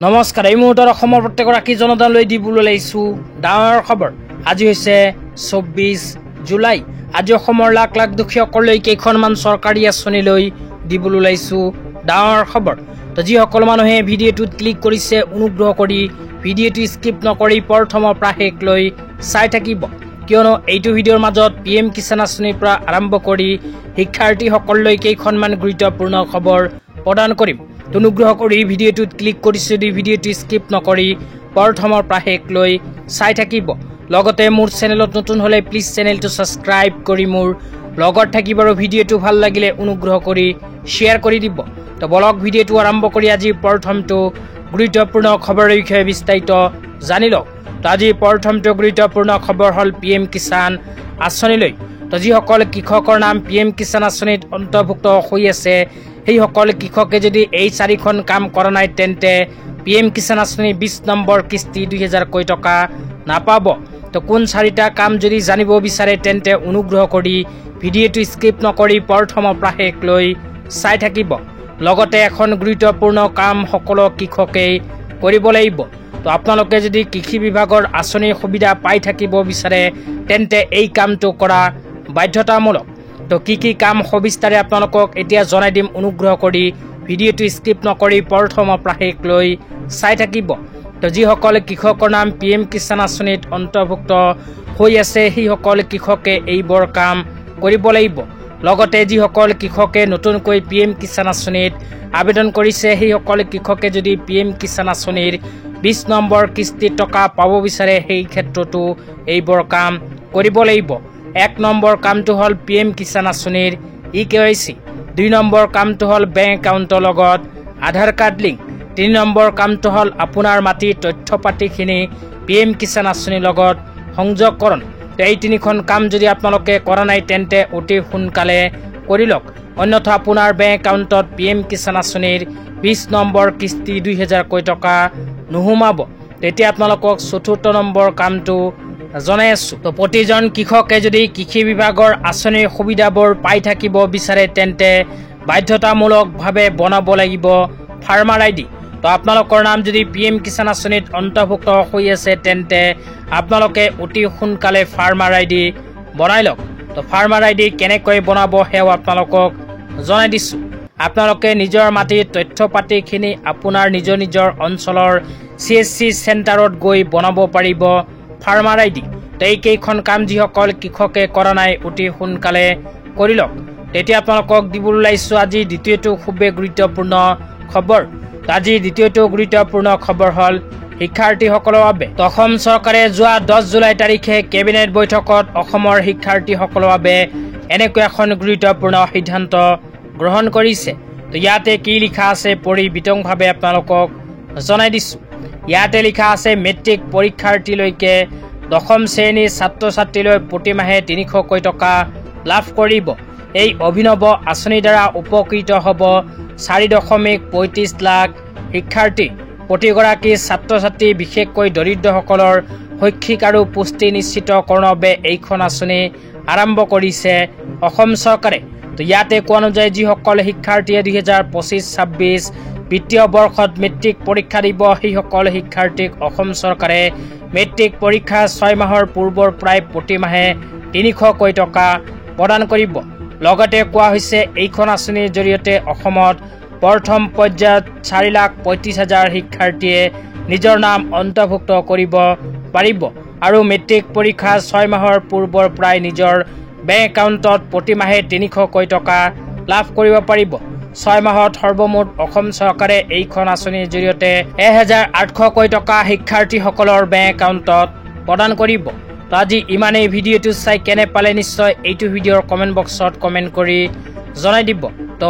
নমস্কাৰ এই মুহূৰ্তত অসমৰ প্ৰত্যেকগৰাকী জনতালৈ দিবলৈ লৈছো ডাঙৰ খবৰ। আজি হৈছে 24 জুলাই। আজি অসমৰ লাখ লাখ দুখীয়াসকললৈ কেইখনমান চৰকাৰী আঁচনি লৈ দিবলৈ লৈছো ডাঙৰ খবৰ। তো যিসকল মানুহে ভিডিঅ'টোত ক্লিক কৰিছে অনুগ্ৰহ কৰি ভিডিঅ'টো স্কিপ নকৰি প্ৰথমৰ পৰা শেষলৈ চাই থাকিব, কিয়নো এইটো ভিডিঅ'ৰ মাজত PM কিষাণ আঁচনিৰ পৰা আৰম্ভ কৰি শিক্ষাৰ্থীসকললৈ কেইখনমান গুৰুত্বপূৰ্ণ খবৰ প্ৰদান কৰিম। অনুগ্ৰহ কৰি ভিডিঅ'টোত ক্লিক কৰিছে যদি ভিডিঅ'টো স্কিপ নকৰি প্ৰথমৰ পৰা শেষলৈ চাই থাকিব। লগতে মোৰ চেনেলত নতুন হ'লে প্লিজ চেনেলটো ছাবস্ক্ৰাইব কৰি মোৰ লগত থাকিব আৰু ভিডিঅ'টো ভাল লাগিলে অনুগ্ৰহ কৰি শ্বেয়াৰ কৰি দিব। তো বলক ভিডিঅ'টো আৰম্ভ কৰি আজি প্ৰথমটো গুৰুত্বপূৰ্ণ খবৰৰ বিষয়ে বিস্তাৰিত জানি লওক। তো আজি প্ৰথমটো গুৰুত্বপূৰ্ণ খবৰ হ'ল PM কিষাণ আঁচনিলৈ। তো যিসকল কৃষকৰ নাম PM কিষাণ আঁচনিত অন্তৰ্ভুক্ত হৈ আছে সেইসকল কৃষকে যদি এই 4খন কাম কৰা নাই তেন্তে PM কিষাণ আঁচনি 20 নম্বৰ কিস্তি 2000 টকা নাপাব। তো কোন 4টা কাম যদি জানিব বিচাৰে তেন্তে অনুগ্ৰহ কৰি ভিডিঅ'টো স্কিপ নকৰি প্ৰথমৰ পৰা শেষলৈ চাই থাকিব। লগতে এখন গুৰুত্বপূৰ্ণ কাম সকলো কৃষকেই কৰিব লাগিব। তো আপোনালোকে যদি কৃষি বিভাগৰ আঁচনিৰ সুবিধা পাই থাকিব বিচাৰে তেন্তে এই কামটো কৰা বাধ্যতামূলক। তো কি কাম সবিস্তাৰে আপোনালোকক এতিয়া জনাই দিম, অনুগ্ৰহ কৰি ভিডিঅ'টো স্কিপ নকৰি প্ৰথমৰ পৰা শেষলৈ চাই থাকিব। তো যিসকল কৃষকৰ নাম PM কিষাণ আঁচনিত অন্তৰ্ভুক্ত হৈ আছে সেইসকল কৃষকে এইবোৰ কাম কৰিব লাগিব। লগতে যিসকল কৃষকে নতুনকৈ PM কিষাণ আঁচনিত আবেদন কৰিছে সেইসকল কৃষকে যদি PM কিষাণ আঁচনিৰ 20 নম্বৰ কিস্তিৰ টকা পাব বিচাৰে সেই ক্ষেত্ৰতো এইবোৰ কাম কৰিব লাগিব। 1 নম্বৰ কামটো হ'ল PM কিষাণ আঁচনিৰ EKYC, 2 নম্বৰ কামটো হ'ল বেংক একাউণ্টৰ লগত আধাৰ কাৰ্ড লিংক, 3 নম্বৰ কামটো হ'ল আপোনাৰ মাটিৰ তথ্য পাতিখিনি PM কিষাণ আঁচনিৰ লগত সংযোগকৰণ। তো এই 3খন কাম যদি আপোনালোকে কৰা নাই তেন্তে অতি সোনকালে কৰি লওক, অন্যথা আপোনাৰ বেংক একাউণ্টত PM কিষাণ আঁচনিৰ 20 নম্বৰ কিস্তি 2000 টকা নোসোমাব। তেতিয়া আপোনালোকক 4ৰ্থ নম্বৰ কামটো জনাই আছো। তো প্ৰতিজন কৃষকে যদি কৃষি বিভাগৰ আঁচনিৰ সুবিধাবোৰ পাই থাকিব বিচাৰে তেন্তে বাধ্যতামূলকভাৱে বনাব লাগিব ফাৰ্মাৰ ID। তো আপোনালোকৰ নাম যদি PM কিষাণ আঁচনিত অন্তৰ্ভুক্ত হৈ আছে তেন্তে আপোনালোকে অতি সোনকালে ফাৰ্মাৰ ID বনাই লওক। তো ফাৰ্মাৰ ID কেনেকৈ বনাব সেয়াও আপোনালোকক জনাই দিছোঁ। আপোনালোকে নিজৰ মাটিৰ তথ্য পাতিখিনি আপোনাৰ নিজৰ অঞ্চলৰ CSC চেণ্টাৰত গৈ বনাব পাৰিব ফাৰ্মাৰ ID। তো এই কেইখন কাম যিসকল কৃষকে কৰা নাই অতি সোনকালে কৰি লওক। তেতিয়া আপোনালোকক দিবলৈ ওলাইছোঁ আজি দ্বিতীয়টো খুবেই গুৰুত্বপূৰ্ণ খবৰ। আজি দ্বিতীয়টো গুৰুত্বপূৰ্ণ খবৰ হ'ল শিক্ষাৰ্থীসকলৰ বাবে। অসম চৰকাৰে যোৱা 10 জুলাই তাৰিখে কেবিনেট বৈঠকত অসমৰ শিক্ষাৰ্থীসকলৰ বাবে এনেকৈ এখন গুৰুত্বপূৰ্ণ সিদ্ধান্ত গ্ৰহণ কৰিছে। তো ইয়াতে কি লিখা আছে পঢ়ি বিতংভাৱে আপোনালোকক জনাই দিছোঁ। ইয়াতে লিখা আছে মেট্ৰিক পৰীক্ষাৰ্থীলৈকে 10ম শ্ৰেণীৰ ছাত্ৰ ছাত্ৰীলৈ প্ৰতি মাহে 300 টকা লাভ কৰিব। এই অভিনৱ আঁচনিৰ দ্বাৰা উপকৃত হ'ব 4.35 লাখ শিক্ষাৰ্থী। প্ৰতিগৰাকী ছাত্ৰ ছাত্ৰী বিশেষকৈ দৰিদ্ৰসকলৰ শৈক্ষিক আৰু পুষ্টি নিশ্চিতকৰণৰ বাবে এইখন আঁচনি আৰম্ভ কৰিছে অসম চৰকাৰে। তো ইয়াতে কোৱা অনুযায়ী যিসকল শিক্ষাৰ্থীয়ে 2025-26 বিত্তীয় বৰ্ষত মেট্ৰিক পৰীক্ষা দিব সেইসকল শিক্ষাৰ্থীক অসম চৰকাৰে মেট্ৰিক পৰীক্ষা 6 মাহৰ পূৰ্বৰ প্ৰায় প্ৰতি মাহে 300 টকা প্ৰদান কৰিব। লগতে কোৱা হৈছে এইখন আঁচনিৰ জৰিয়তে অসমত প্ৰথম পৰ্যায়ত 4,35,000 শিক্ষাৰ্থীয়ে নিজৰ নাম অন্তৰ্ভুক্ত কৰিব পাৰিব আৰু মেট্ৰিক পৰীক্ষা 6 মাহৰ পূৰ্বৰ প্ৰায় নিজৰ বেংক একাউণ্টত প্ৰতি মাহে 300 টকা লাভ কৰিব পাৰিব। 6 মাহত সৰ্বমুঠ অসম চৰকাৰে এইখন আঁচনিৰ জৰিয়তে 1,800 টকা শিক্ষাৰ্থীসকলৰ বেংক একাউণ্টত প্ৰদান কৰিব। তো আজি ইমানেই। ভিডিঅ'টো চাই কেনে পালে নিশ্চয় এইটো ভিডিঅ'ৰ কমেণ্ট বক্সত কমেণ্ট কৰি জনাই দিব। তো